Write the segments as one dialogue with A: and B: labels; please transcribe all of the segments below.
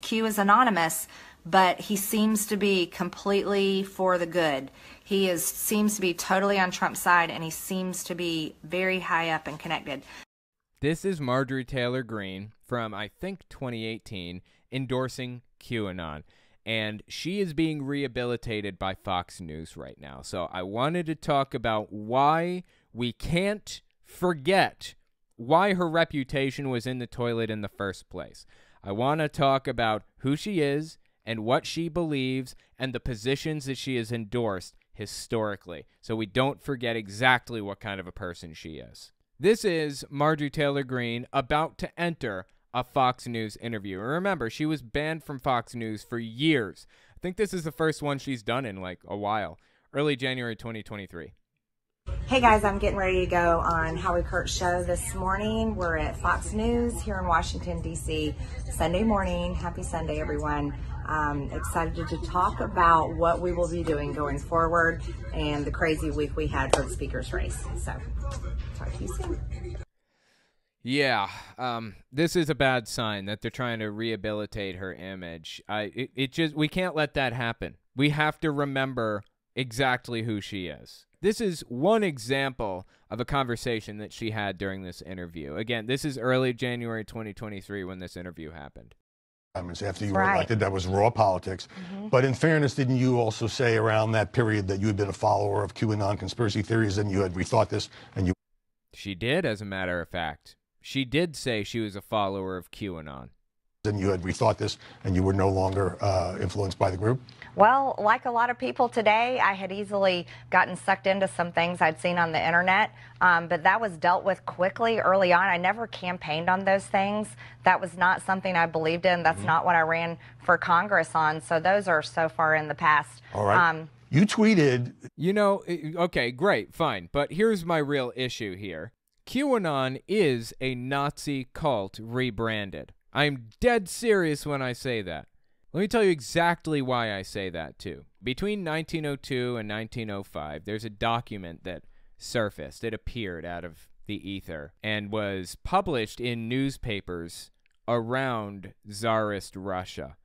A: Q is anonymous, but he seems to be completely for the good. He seems to be totally on Trump's side, and he seems to be very high up and connected.
B: This is Marjorie Taylor Greene from, I think, 2018, endorsing QAnon. And she is being rehabilitated by Fox News right now. So I wanted to talk about why we can't forget why her reputation was in the toilet in the first place. I want to talk about who she is and what she believes and the positions that she has endorsed historically, so we don't forget exactly what kind of a person she is. This is Marjorie Taylor Greene about to enter a Fox News interview. And remember, she was banned from Fox News for years. I think this is the first one she's done in like a while. Early January 2023.
A: Hey guys, I'm getting ready to go on Howie Kurt's show this morning. We're at Fox News here in Washington, D.C. Sunday morning. Happy Sunday, everyone. Excited to talk about what we will be doing going forward and the crazy week we had for the speaker's race. So, talk to you soon.
B: Yeah, this is a bad sign that they're trying to rehabilitate her image. We can't let that happen. We have to remember exactly who she is. This is one example of a conversation that she had during this interview. Again, this is early January 2023 when this interview happened.
C: After you were elected, that was raw politics. But in fairness, didn't you also say around that period that you had been a follower of QAnon conspiracy theories and you had rethought this? And you?
B: She did, as a matter of fact. She did say she was a follower of QAnon.
C: And you had rethought this and you were no longer influenced by the group?
D: Well, like a lot of people today, I had easily gotten sucked into some things I'd seen on the internet, but that was dealt with quickly early on. I never campaigned on those things. That was not something I believed in. That's not what I ran for Congress on. So those are so far in the past.
C: All right. You tweeted.
B: You know, okay, great, fine. But here's my real issue here. QAnon is a Nazi cult rebranded. I'm dead serious when I say that. Let me tell you exactly why I say that, too. Between 1902 and 1905, there's a document that surfaced. It appeared out of the ether and was published in newspapers around Tsarist Russia.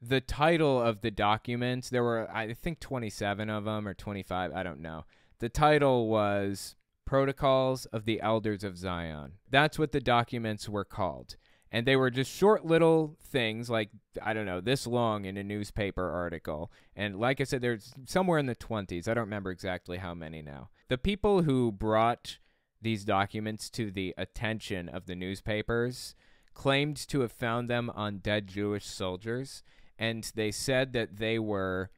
B: The title of the documents, there were, I think, 27 of them or 25, I don't know. The title was Protocols of the Elders of Zion. That's what the documents were called. And they were just short little things like, I don't know, this long in a newspaper article. And like I said, there's somewhere in the 20s. I don't remember exactly how many now. The people who brought these documents to the attention of the newspapers claimed to have found them on dead Jewish soldiers. And they said that they were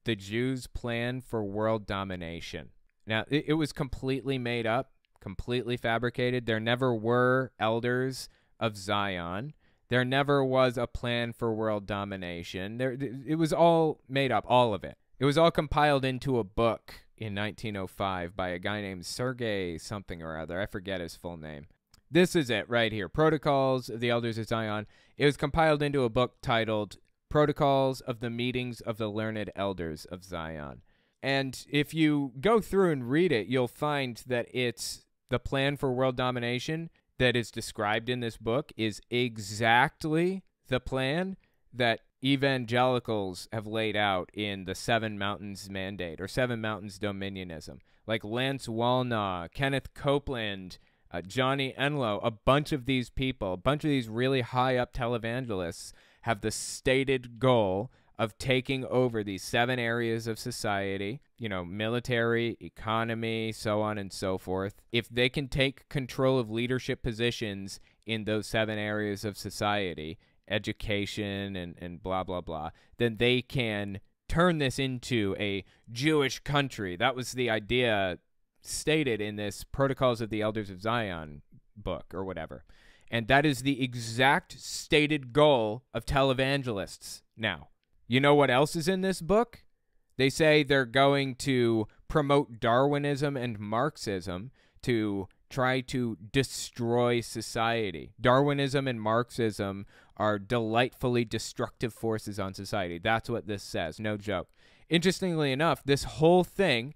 B: the Jews' plan for world domination. Now, it was completely made up, completely fabricated. There never were elders of Zion. There never was a plan for world domination. It was all made up, all of it. It was all compiled into a book in 1905 by a guy named Sergei something or other. I forget his full name. This is it right here. Protocols of the Elders of Zion. It was compiled into a book titled Protocols of the Meetings of the Learned Elders of Zion. And if you go through and read it, you'll find that it's the plan for world domination that is described in this book is exactly the plan that evangelicals have laid out in the Seven Mountains Mandate or Seven Mountains Dominionism. Like Lance Wallnau, Kenneth Copeland, Johnny Enlow, a bunch of these people, a bunch of these really high-up televangelists have the stated goal of taking over these 7 areas of society, you know, military, economy, so on and so forth. If they can take control of leadership positions in those 7 areas of society, education and blah, blah, blah, then they can turn this into a Jewish country. That was the idea stated in this Protocols of the Elders of Zion book or whatever. And that is the exact stated goal of televangelists now. You know what else is in this book? They say they're going to promote Darwinism and Marxism to try to destroy society. Darwinism and Marxism are delightfully destructive forces on society. That's what this says, no joke. Interestingly enough, this whole thing,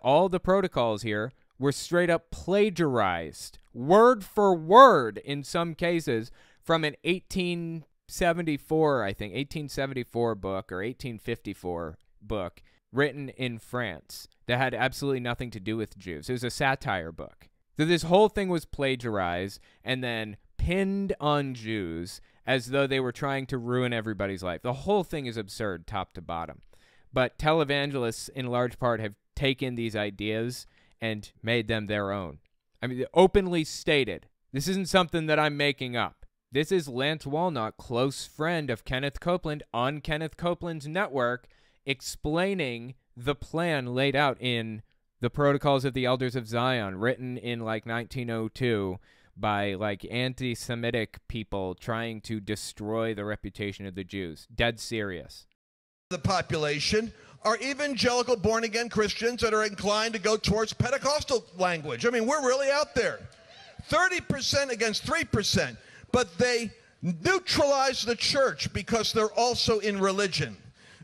B: all the protocols here, were straight up plagiarized, word for word in some cases, from an 1850s 1874, I think, 1874 book or 1854 book written in France that had absolutely nothing to do with Jews. It was a satire book. So this whole thing was plagiarized and then pinned on Jews as though they were trying to ruin everybody's life. The whole thing is absurd, top to bottom. But televangelists, in large part, have taken these ideas and made them their own. I mean, openly stated. This isn't something that I'm making up. This is Lance Walnut, close friend of Kenneth Copeland, on Kenneth Copeland's network, explaining the plan laid out in the Protocols of the Elders of Zion, written in like 1902 by like anti-Semitic people trying to destroy the reputation of the Jews. Dead serious.
E: The population are evangelical born-again Christians that are inclined to go towards Pentecostal language. I mean, we're really out there. 30% against 3%, but they neutralize the church because they're also in religion.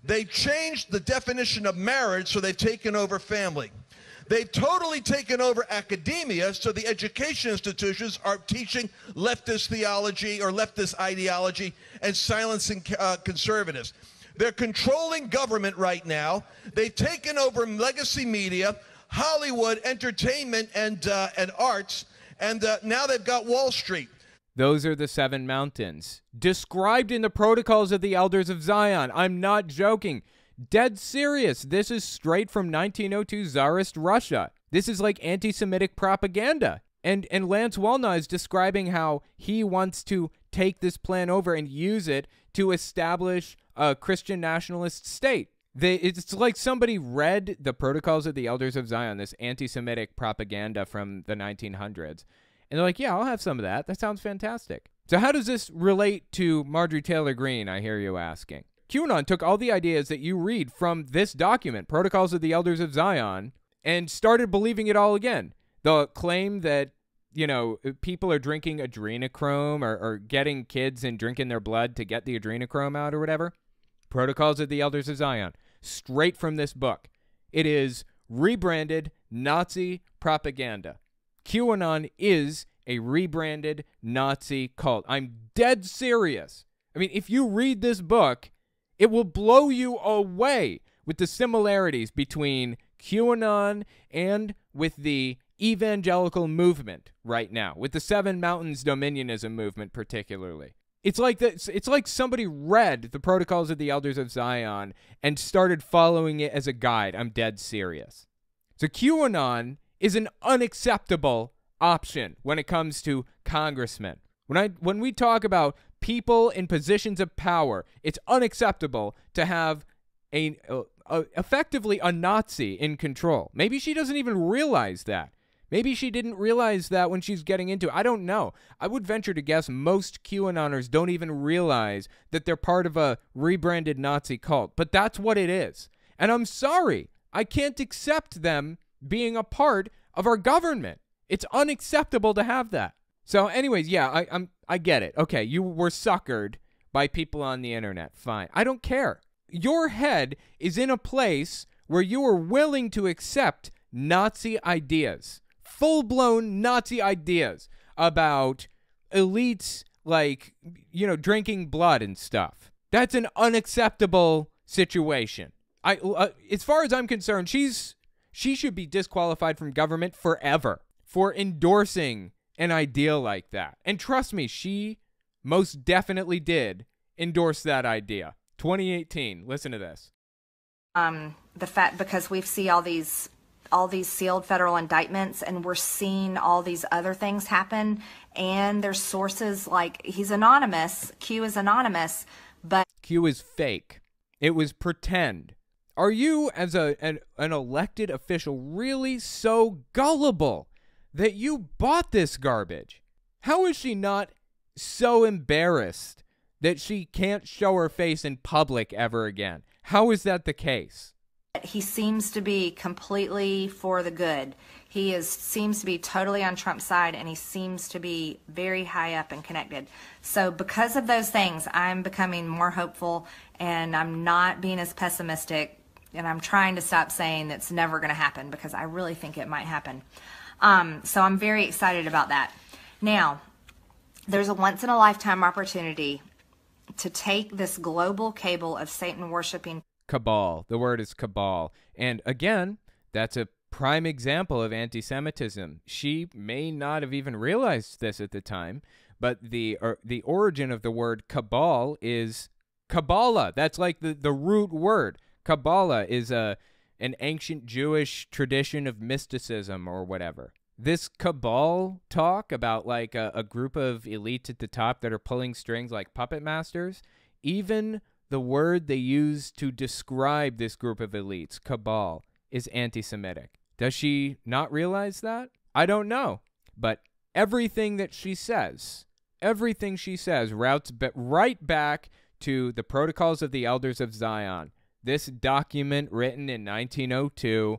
E: They changed the definition of marriage, so they've taken over family. They've totally taken over academia, so the education institutions are teaching leftist theology or leftist ideology and silencing conservatives. They're controlling government right now. They've taken over legacy media, Hollywood, entertainment, and arts, and now they've got Wall Street.
B: Those are the 7 mountains, described in the Protocols of the Elders of Zion. I'm not joking. Dead serious. This is straight from 1902 Tsarist Russia. This is like anti-Semitic propaganda. And Lance Walnut is describing how he wants to take this plan over and use it to establish a Christian nationalist state. It's like somebody read the Protocols of the Elders of Zion, this anti-Semitic propaganda from the 1900s. And they're like, yeah, I'll have some of that. That sounds fantastic. So how does this relate to Marjorie Taylor Greene, I hear you asking? QAnon took all the ideas that you read from this document, Protocols of the Elders of Zion, and started believing it all again. The claim that, you know, people are drinking adrenochrome or getting kids and drinking their blood to get the adrenochrome out or whatever. Protocols of the Elders of Zion, straight from this book. It is rebranded Nazi propaganda. QAnon is a rebranded Nazi cult. I'm dead serious. I mean, if you read this book, it will blow you away with the similarities between QAnon and with the evangelical movement right now, with the Seven Mountains Dominionism movement particularly. It's like somebody read the Protocols of the Elders of Zion and started following it as a guide. I'm dead serious. So QAnon is an unacceptable option when it comes to congressmen. When we talk about people in positions of power, it's unacceptable to have effectively a Nazi in control. Maybe she doesn't even realize that. Maybe she didn't realize that when she's getting into it. I don't know. I would venture to guess most QAnoners don't even realize that they're part of a rebranded Nazi cult. But that's what it is. And I'm sorry. I can't accept them being a part of our government. It's unacceptable to have that. So anyways, yeah, I get it. Okay, you were suckered by people on the internet. Fine. I don't care. Your head is in a place where you are willing to accept Nazi ideas. Full-blown Nazi ideas about elites, like, you know, drinking blood and stuff. That's an unacceptable situation. As far as I'm concerned, she should be disqualified from government forever for endorsing an idea like that. And trust me, she most definitely did endorse that idea. 2018. Listen to this.
D: The fact, because we see all these sealed federal indictments, and we're seeing all these other things happen, and there's sources like, he's anonymous, Q is anonymous, but
B: Q is fake. It was pretend. Are you, as an elected official, really so gullible that you bought this garbage? How is she not so embarrassed that she can't show her face in public ever again? How is that the case?
D: he seems to be completely for the good. He seems to be totally on Trump's side, and he seems to be very high up and connected. So because of those things, I'm becoming more hopeful, and I'm not being as pessimistic, and I'm trying to stop saying that's never going to happen, because I really think it might happen. So I'm very excited about that. Now, there's a once-in-a-lifetime opportunity
A: to take this global cabal of Satan worshiping
B: cabal. The word is cabal. And again, that's a prime example of anti-Semitism. She may not have even realized this at the time, but the origin of the word cabal is Kabbalah. That's like the root word. Kabbalah is an ancient Jewish tradition of mysticism or whatever. This cabal talk about like a group of elites at the top that are pulling strings like puppet masters, even the word they use to describe this group of elites, cabal, is anti-Semitic. Does she not realize that? I don't know. But everything she says routes right back to the Protocols of the Elders of Zion, this document written in 1902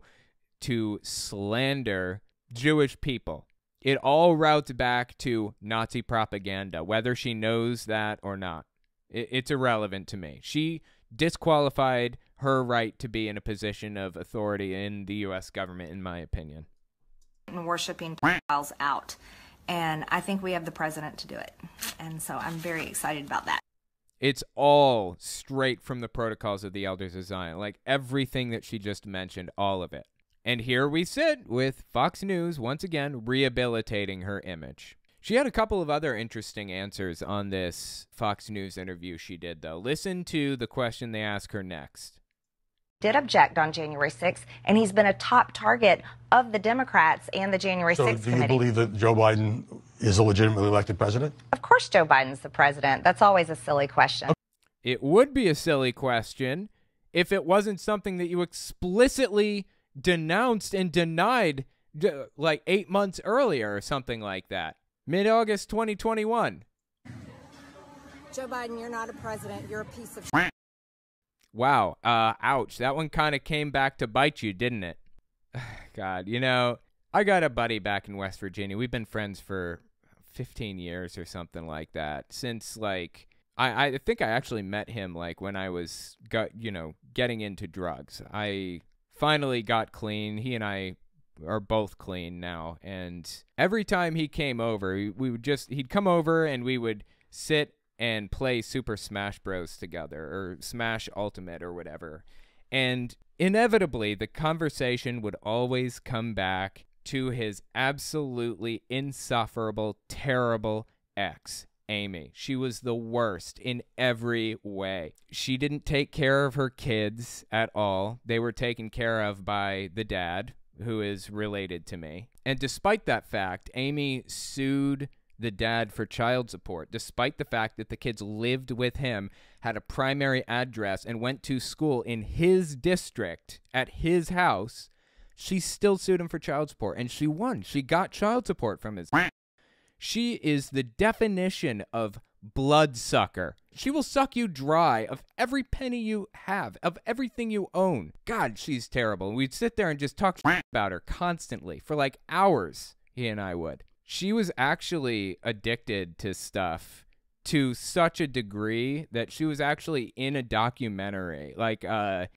B: to slander Jewish people. It all routes back to Nazi propaganda, whether she knows that or not. It's irrelevant to me. She disqualified her right to be in a position of authority in the U.S. government, in my opinion.
A: Worshipping files out. And I think we have the president to do it. And so I'm very excited about that.
B: It's all straight from the Protocols of the Elders of Zion. Like everything that she just mentioned, all of it. And here we sit with Fox News, once again, rehabilitating her image. She had a couple of other interesting answers on this Fox News interview she did, though. Listen to the question they ask her next.
D: Did object on January 6th, and he's been a top target of the Democrats and the January 6th committee.
C: So do you believe that Joe Biden is a legitimately elected president?
D: Of course Joe Biden's the president. That's always a silly question.
B: It would be a silly question if it wasn't something that you explicitly denounced and denied like 8 months earlier or something like that. Mid-August 2021.
A: Joe Biden, you're not a president. You're a piece of shit.
B: Wow. Ouch. That one kind of came back to bite you, didn't it? God, you know, I got a buddy back in West Virginia. We've been friends for 15 years or something like that. Since, like, I think I actually met him, like, when I was, getting into drugs. I finally got clean. He and I are both clean now. And every time he came over, he'd come over and we would sit and play Super Smash Bros. Together, or Smash Ultimate or whatever. And inevitably, the conversation would always come back to his absolutely insufferable, terrible ex, Amy. She was the worst in every way. She didn't take care of her kids at all. They were taken care of by the dad, who is related to me. And despite that fact, Amy sued the dad for child support, despite the fact that the kids lived with him, had a primary address, and went to school in his district at his house. She still sued him for child support, and she won. She got child support from his. She is the definition of bloodsucker. She will suck you dry of every penny you have, of everything you own. God, she's terrible. And we'd sit there and just talk about her constantly for like hours, he and I would. She was actually addicted to stuff to such a degree that she was actually in a documentary, like a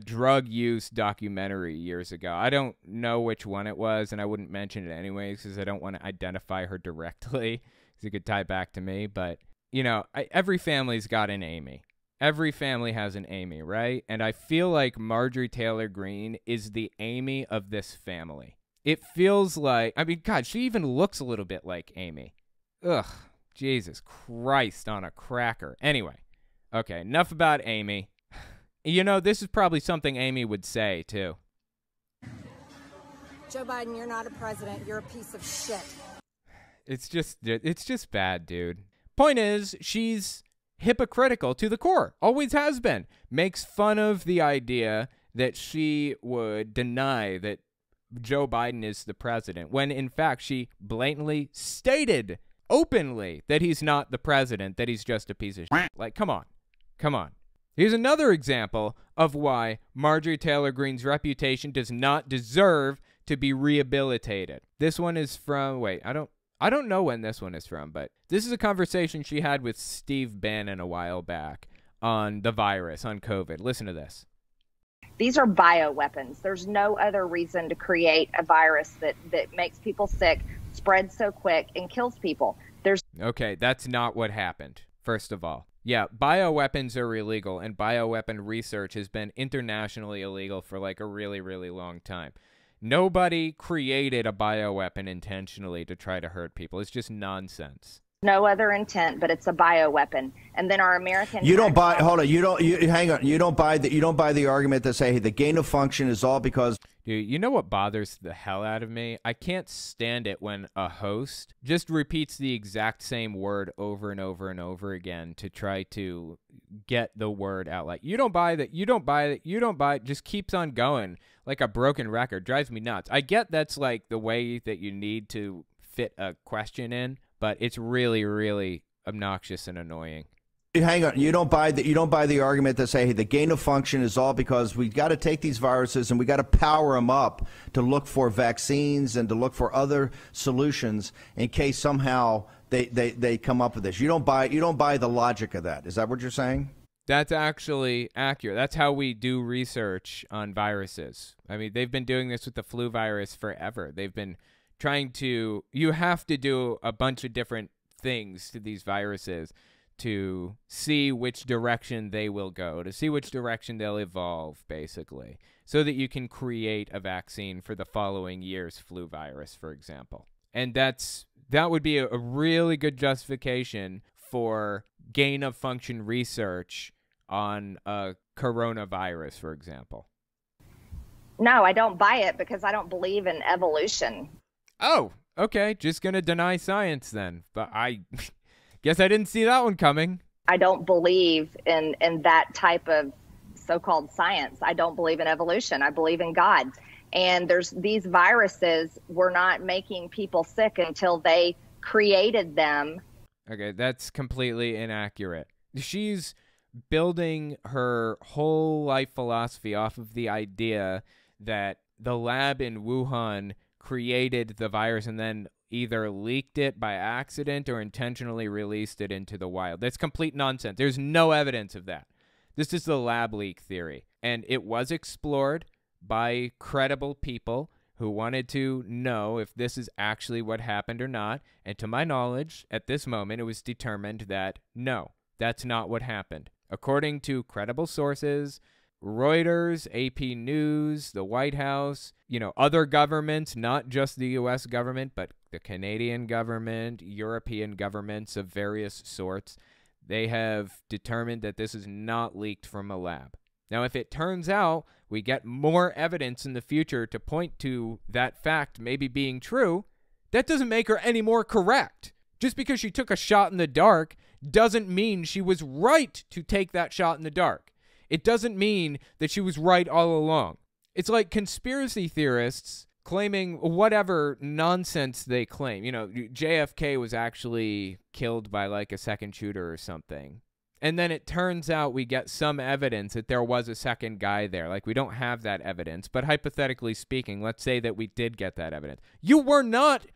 B: drug use documentary years ago. I don't know which one it was, and I wouldn't mention it anyways because I don't want to identify her directly because it could tie back to me. But, every family's got an Amy. Every family has an Amy, right? And I feel like Marjorie Taylor Greene is the Amy of this family. It feels like, God, she even looks a little bit like Amy. Ugh, Jesus Christ on a cracker. Anyway, okay, enough about Amy. This is probably something Amy would say, too.
A: Joe Biden, you're not a president. You're a piece of shit.
B: It's just bad, dude. Point is, she's hypocritical to the core. Always has been. Makes fun of the idea that she would deny that Joe Biden is the president, when in fact she blatantly stated openly that he's not the president, that he's just a piece of shit. Like, come on. Here's another example of why Marjorie Taylor Greene's reputation does not deserve to be rehabilitated. This one is from, I don't know when this one is from, but this is a conversation she had with Steve Bannon a while back on the virus, on COVID. Listen to this.
F: These are bioweapons. There's no other reason to create a virus that makes people sick, spreads so quick, and kills people.
B: Okay, that's not what happened, first of all. Yeah, bioweapons are illegal, and bioweapon research has been internationally illegal for like a really, really long time. Nobody created a bioweapon intentionally to try to hurt people. It's just nonsense.
F: No other intent, but it's a bioweapon. And then our American
G: You don't buy. Hold on. Hang on. You don't buy the argument that say, hey, the gain of function is all because.
B: Dude, you know what bothers the hell out of me? I can't stand it when a host just repeats the exact same word over and over and over again to try to get the word out. Like, you don't buy that, you don't buy that, you don't buy it. Just keeps on going like a broken record. Drives me nuts. I get that's like the way that you need to fit a question in, but it's really, really obnoxious and annoying.
G: Hang on. You don't buy the argument that say, hey, the gain of function is all because we got to take these viruses and we got to power them up to look for vaccines and to look for other solutions in case somehow they come up with this. You don't buy the logic of that. Is that what you're saying?
B: That's actually accurate. That's how we do research on viruses. I mean, they've been doing this with the flu virus forever. They've been trying to, you have to do a bunch of different things to these viruses to see which direction they will go, to see which direction they'll evolve, basically, so that you can create a vaccine for the following year's flu virus, for example. And that would be a really good justification for gain-of-function research on a coronavirus, for example.
F: No, I don't buy it because I don't believe in evolution.
B: Oh, okay. Just going to deny science then. But I guess I didn't see that one coming.
F: I don't believe in that type of so-called science. I don't believe in evolution. I believe in God. And there's these viruses were not making people sick until they created them.
B: Okay, that's completely inaccurate. She's building her whole life philosophy off of the idea that the lab in Wuhan created the virus and then either leaked it by accident or intentionally released it into the wild. That's complete nonsense. There's no evidence of that. This is the lab leak theory. And it was explored by credible people who wanted to know if this is actually what happened or not. And to my knowledge, at this moment, it was determined that no, that's not what happened. According to credible sources, Reuters, AP News, the White House, other governments, not just the U.S. government, but the Canadian government, European governments of various sorts, they have determined that this is not leaked from a lab. Now, if it turns out we get more evidence in the future to point to that fact maybe being true, that doesn't make her any more correct. Just because she took a shot in the dark doesn't mean she was right to take that shot in the dark. It doesn't mean that she was right all along. It's like conspiracy theorists claiming whatever nonsense they claim. JFK was actually killed by like a second shooter or something. And then it turns out we get some evidence that there was a second guy there. Like, we don't have that evidence. But hypothetically speaking, let's say that we did get that evidence. You were not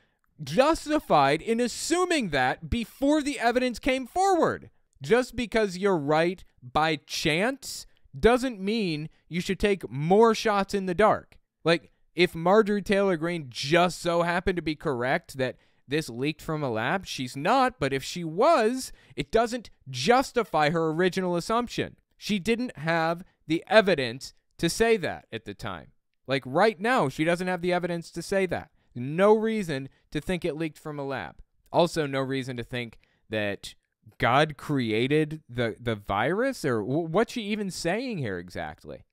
B: justified in assuming that before the evidence came forward. Just because you're right by chance doesn't mean you should take more shots in the dark. Like, if Marjorie Taylor Greene just so happened to be correct that this leaked from a lab, she's not, but if she was, it doesn't justify her original assumption. She didn't have the evidence to say that at the time. Like, right now, she doesn't have the evidence to say that. No reason to think it leaked from a lab. Also, no reason to think that God created the virus, or what's she even saying here exactly?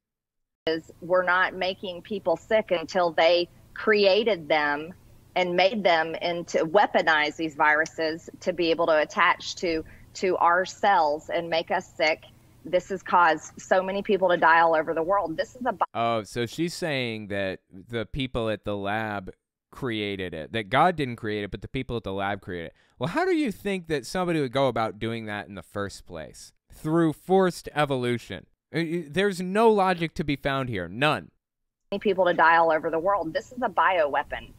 F: We're not making people sick until they created them and made them into weaponize these viruses to be able to attach to our cells and make us sick. This has caused so many people to die all over the world. This is
B: Oh, so she's saying that the people at the lab created it, that God didn't create it, but the people at the lab created it. Well, how do you think that somebody would go about doing that in the first place? Through forced evolution. There's no logic to be found here. None.
F: People to die all over the world. This is a bioweapon.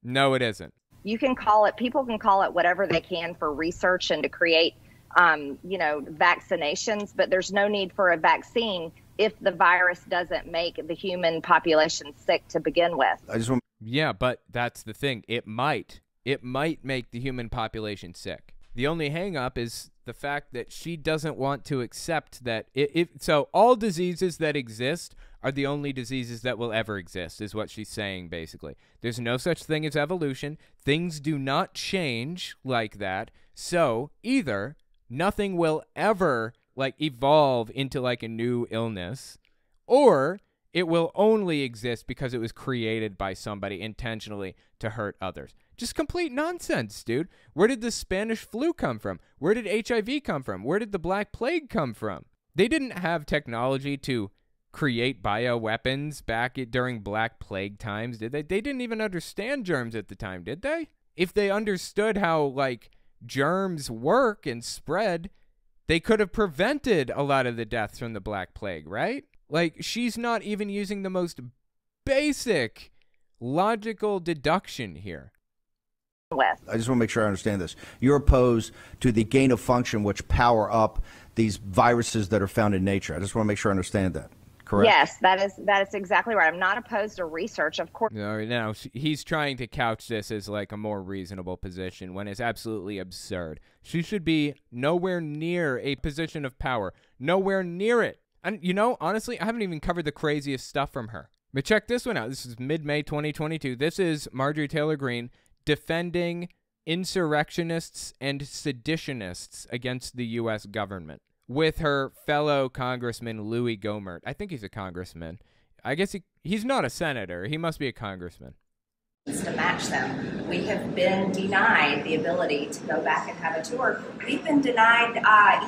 B: No, it isn't.
F: People can call it whatever they can for research and to create, vaccinations, but there's no need for a vaccine if the virus doesn't make the human population sick to begin with.
B: Yeah, but that's the thing. It might make the human population sick. The only hang up is the fact that she doesn't want to accept that so all diseases that exist are the only diseases that will ever exist, is what she's saying, basically. There's no such thing as evolution. Things do not change like that. So either nothing will ever like evolve into like a new illness, or it will only exist because it was created by somebody intentionally to hurt others. Just complete nonsense, dude. Where did the Spanish flu come from? Where did HIV come from? Where did the Black Plague come from? They didn't have technology to create bioweapons back during Black Plague times, did they? They didn't even understand germs at the time, did they? If they understood how, like, germs work and spread, they could have prevented a lot of the deaths from the Black Plague, right? Like, she's not even using the most basic logical deduction here.
G: I just want to make sure I understand this. You're opposed to the gain of function which power up these viruses that are found in nature. I just want to make sure I understand that. Correct?
F: Yes, that is exactly right. I'm not opposed to research, of course.
B: No, he's trying to couch this as like a more reasonable position when it's absolutely absurd. She should be nowhere near a position of power. Nowhere near it. And, you know, honestly, I haven't even covered the craziest stuff from her. But check this one out. This is mid-May 2022. This is Marjorie Taylor Greene defending insurrectionists and seditionists against the U.S. government with her fellow Congressman Louis Gohmert. I think he's a congressman. I guess he's not a senator. He must be a congressman.
A: To match them. We have been denied the ability to go back and have a tour. We've been denied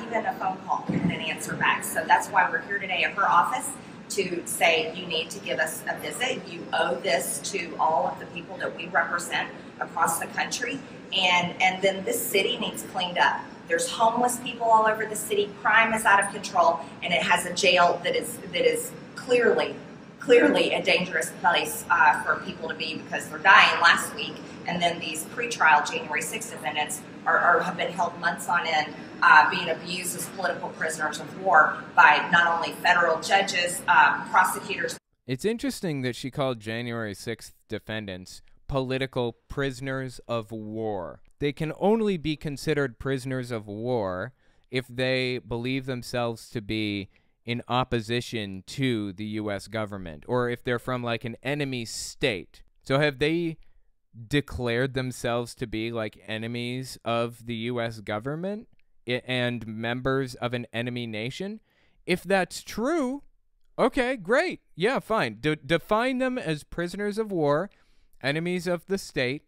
A: even a phone call and an answer back. So that's why we're here today at her office to say you need to give us a visit. You owe this to all of the people that we represent across the country. And then this city needs cleaned up. There's homeless people all over the city. Crime is out of control, and it has a jail that is clearly a dangerous place for people to be because they're dying last week. And then these pretrial January 6th defendants have been held months on end, being abused as political prisoners of war by not only federal judges, prosecutors.
B: It's interesting that she called January 6th defendants political prisoners of war. They can only be considered prisoners of war if they believe themselves to be in opposition to the U.S. government, or if they're from like an enemy state. So have they declared themselves to be like enemies of the U.S. government and members of an enemy nation? If that's true, okay, great. Yeah, fine. Define them as prisoners of war, enemies of the state,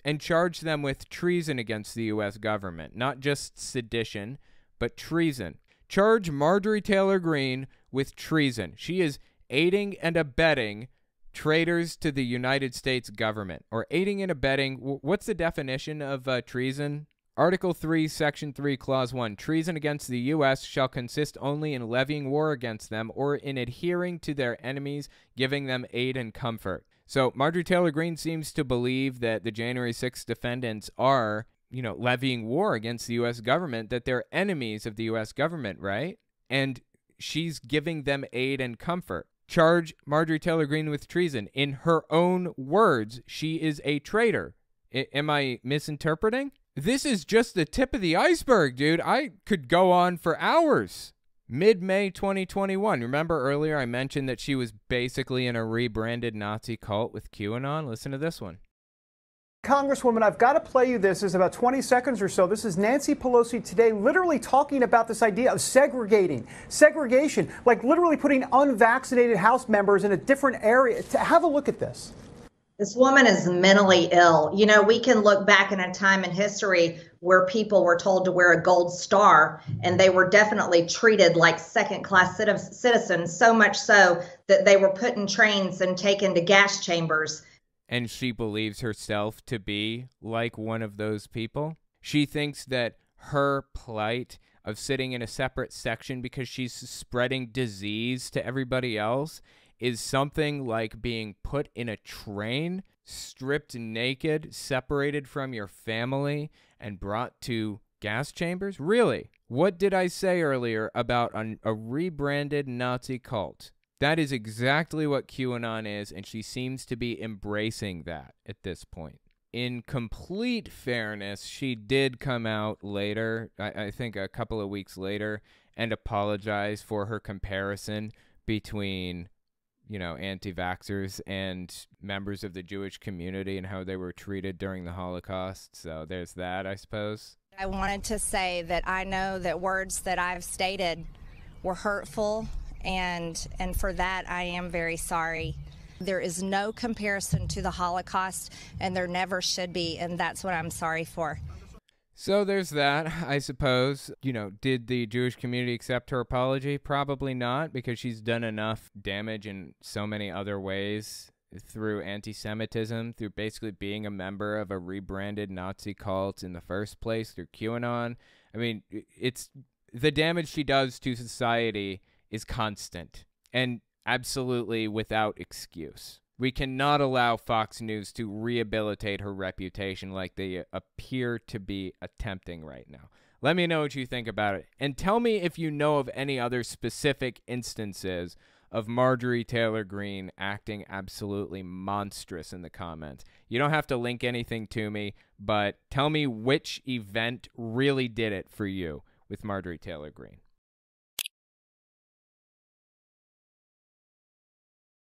B: and charge them with treason against the U.S. government. Not just sedition, but treason. Charge Marjorie Taylor Greene with treason. She is aiding and abetting traitors to the United States government. Or aiding and abetting, what's the definition of treason? Article 3, Section 3, Clause 1. Treason against the U.S. shall consist only in levying war against them or in adhering to their enemies, giving them aid and comfort. So Marjorie Taylor Greene seems to believe that the January 6th defendants are, levying war against the U.S. government, that they're enemies of the U.S. government, right? And she's giving them aid and comfort. Charge Marjorie Taylor Greene with treason. In her own words, she is a traitor. Am I misinterpreting? This is just the tip of the iceberg, dude. I could go on for hours. Mid-May 2021. Remember earlier I mentioned that she was basically in a rebranded Nazi cult with QAnon? Listen to this one.
H: Congresswoman, I've got to play you this. It's about 20 seconds or so. This is Nancy Pelosi today literally talking about this idea of segregation, like literally putting unvaccinated House members in a different area. Have a look at this.
I: This woman is mentally ill. You know, we can look back in a time in history where people were told to wear a gold star, and they were definitely treated like second-class citizens, so much so that they were put in trains and taken to gas chambers.
B: And she believes herself to be like one of those people. She thinks that her plight of sitting in a separate section because she's spreading disease to everybody else is something like being put in a train, stripped naked, separated from your family, and brought to gas chambers? Really? What did I say earlier about a rebranded Nazi cult? That is exactly what QAnon is, and she seems to be embracing that at this point. in complete fairness, she did come out later, I think a couple of weeks later, and apologize for her comparison between, you know, anti-vaxxers and members of the Jewish community and how they were treated during the Holocaust. So there's that, I suppose.
D: I wanted to say that I know that words that I've stated were hurtful, and for that I am very sorry. There is no comparison to the Holocaust, and there never should be, and that's what I'm sorry for.
B: So there's that, I suppose. You know, did the Jewish community accept her apology? Probably not, because she's done enough damage in so many other ways through anti-Semitism, through basically being a member of a rebranded Nazi cult in the first place, through QAnon. I mean, it's the damage she does to society is constant and absolutely without excuse. We cannot allow Fox News to rehabilitate her reputation like they appear to be attempting right now. Let me know what you think about it. And tell me if you know of any other specific instances of Marjorie Taylor Greene acting absolutely monstrous in the comments. You don't have to link anything to me, but tell me which event really did it for you with Marjorie Taylor Greene.